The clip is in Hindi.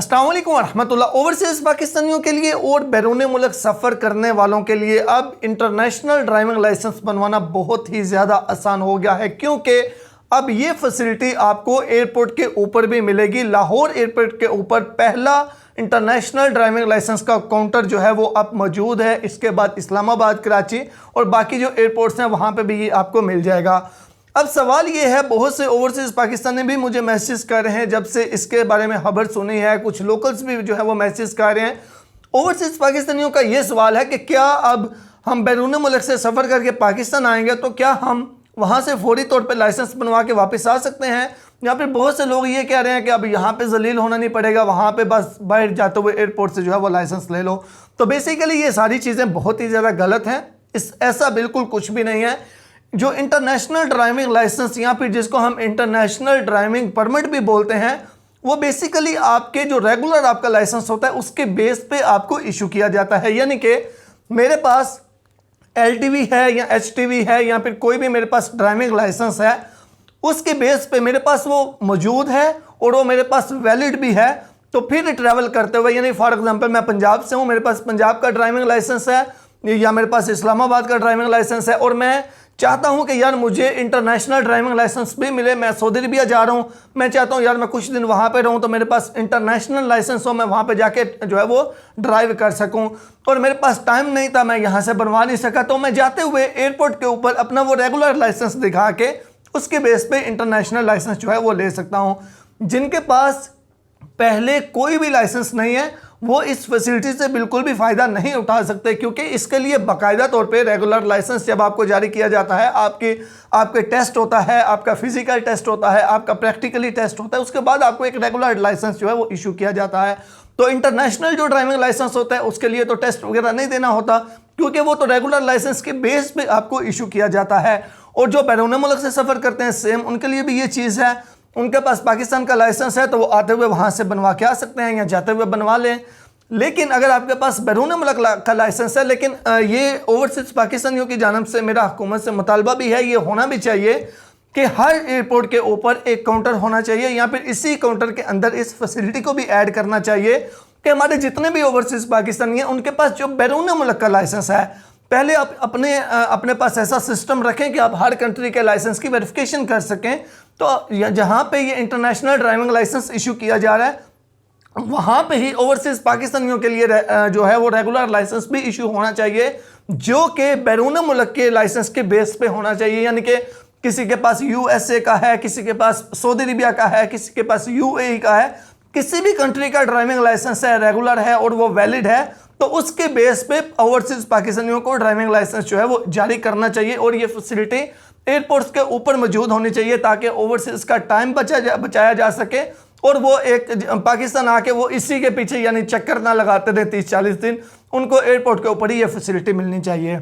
अस्सलाम वालेकुम रहमतुल्लाह। ओवरसीज़ पाकिस्तानियों के लिए और बैरून मुल्क सफ़र करने वालों के लिए अब इंटरनेशनल ड्राइविंग लाइसेंस बनवाना बहुत ही ज़्यादा आसान हो गया है, क्योंकि अब ये फैसिलिटी आपको एयरपोर्ट के ऊपर भी मिलेगी। लाहौर एयरपोर्ट के ऊपर पहला इंटरनेशनल ड्राइविंग लाइसेंस का काउंटर जो है वो अब मौजूद है। इसके बाद इस्लामाबाद, कराची और बाकी जो एयरपोर्ट्स हैं वहाँ पे भी ये आपको मिल जाएगा। अब सवाल ये है, बहुत से ओवरसीज़ पाकिस्तानी भी मुझे मैसेज कर रहे हैं जब से इसके बारे में खबर सुनी है, कुछ लोकल्स भी जो है वो मैसेज कर रहे हैं। ओवरसीज़ पाकिस्तानियों का ये सवाल है कि क्या अब हम बैरून मुल्क से सफ़र करके पाकिस्तान आएंगे तो क्या हम वहाँ से फौरी तौर पे लाइसेंस बनवा के वापस आ सकते हैं, या फिर बहुत से लोग ये कह रहे हैं कि अब यहाँ पे जलील होना नहीं पड़ेगा, वहाँ पे बस बाहर जाते हुए एयरपोर्ट से जो है वो लाइसेंस ले लो। तो बेसिकली ये सारी चीज़ें बहुत ही ज़्यादा गलत हैं। ऐसा बिल्कुल कुछ भी नहीं है। जो इंटरनेशनल ड्राइविंग लाइसेंस या फिर जिसको हम इंटरनेशनल ड्राइविंग परमिट भी बोलते हैं, वो बेसिकली आपके जो रेगुलर आपका लाइसेंस होता है उसके बेस पे आपको इशू किया जाता है। यानी कि मेरे पास LTV है या HTV है या फिर कोई भी मेरे पास ड्राइविंग लाइसेंस है, उसके बेस पे मेरे पास वो मौजूद है और वो मेरे पास वैलिड भी है। तो फिर ट्रैवल करते हुए, यानी फॉर एग्जांपल मैं पंजाब से हूँ, मेरे पास पंजाब का ड्राइविंग लाइसेंस है या मेरे पास इस्लामाबाद का ड्राइविंग लाइसेंस है और मैं चाहता हूं कि यार मुझे इंटरनेशनल ड्राइविंग लाइसेंस भी मिले। मैं सऊदी अरबिया जा रहा हूं, मैं चाहता हूं यार मैं कुछ दिन वहां पे रहूं तो मेरे पास इंटरनेशनल लाइसेंस हो, मैं वहां पे जाके जो है वो ड्राइव कर सकूं। और मेरे पास टाइम नहीं था, मैं यहां से बनवा नहीं सका, तो मैं जाते हुए एयरपोर्ट के ऊपर अपना वो रेगुलर लाइसेंस दिखा के उसके बेस पे इंटरनेशनल लाइसेंस जो है वो ले सकता हूँ। जिनके पास पहले कोई भी लाइसेंस नहीं है वो इस फैसिलिटी से बिल्कुल भी फ़ायदा नहीं उठा सकते, क्योंकि इसके लिए बाकायदा तौर पे रेगुलर लाइसेंस जब आपको जारी किया जाता है, आपके टेस्ट होता है, आपका फिजिकल टेस्ट होता है, आपका प्रैक्टिकली टेस्ट होता है, उसके बाद आपको एक रेगुलर लाइसेंस जो है वो इशू किया जाता है। तो इंटरनेशनल जो ड्राइविंग लाइसेंस होता है उसके लिए तो टेस्ट वगैरह नहीं देना होता, क्योंकि वो तो रेगुलर लाइसेंस के बेस पे आपको इशू किया जाता है। और जो बैरून मुल्क से सफ़र करते हैं सेम उनके लिए भी ये चीज़ है, उनके पास पाकिस्तान का लाइसेंस है तो वो आते हुए वहाँ से बनवा के आ सकते हैं या जाते हुए बनवा लें। लेकिन अगर आपके पास बैरून मुल्क का लाइसेंस है, लेकिन ये ओवरसीज़ पाकिस्तानियों की जानब से मेरा हुकूमत से मुतालबा भी है, ये होना भी चाहिए कि हर एयरपोर्ट के ऊपर एक काउंटर होना चाहिए, या फिर इसी काउंटर के अंदर इस फैसिलिटी को भी ऐड करना चाहिए कि हमारे जितने भी ओवरसीज़ पाकिस्तानी हैं उनके पास जो बैरून मुल्क का लाइसेंस है, पहले आप अपने पास ऐसा सिस्टम रखें कि आप हर कंट्री के लाइसेंस की वेरिफिकेशन कर सकें। तो जहाँ पे ये इंटरनेशनल ड्राइविंग लाइसेंस इशू किया जा रहा है वहाँ पे ही ओवरसीज़ पाकिस्तानियों के लिए जो है वो रेगुलर लाइसेंस भी इशू होना चाहिए, जो कि बैरून मुल्क के लाइसेंस के बेस पे होना चाहिए। यानी कि किसी के पास USA का है, किसी के पास सऊदी अरबिया का है, किसी के पास UAE का है, किसी भी कंट्री का ड्राइविंग लाइसेंस है, रेगुलर है और वो वैलिड है, तो उसके बेस पे ओवरसीज़ पाकिस्तानियों को ड्राइविंग लाइसेंस जो है वो जारी करना चाहिए। और ये फैसिलिटी एयरपोर्ट्स के ऊपर मौजूद होनी चाहिए ताकि ओवरसीज़ का टाइम बचाया जा सके और वो एक पाकिस्तान आके वो इसी के पीछे यानी चक्कर ना लगाते रहे 30-40 दिन, उनको एयरपोर्ट के ऊपर ही ये फैसिलिटी मिलनी चाहिए।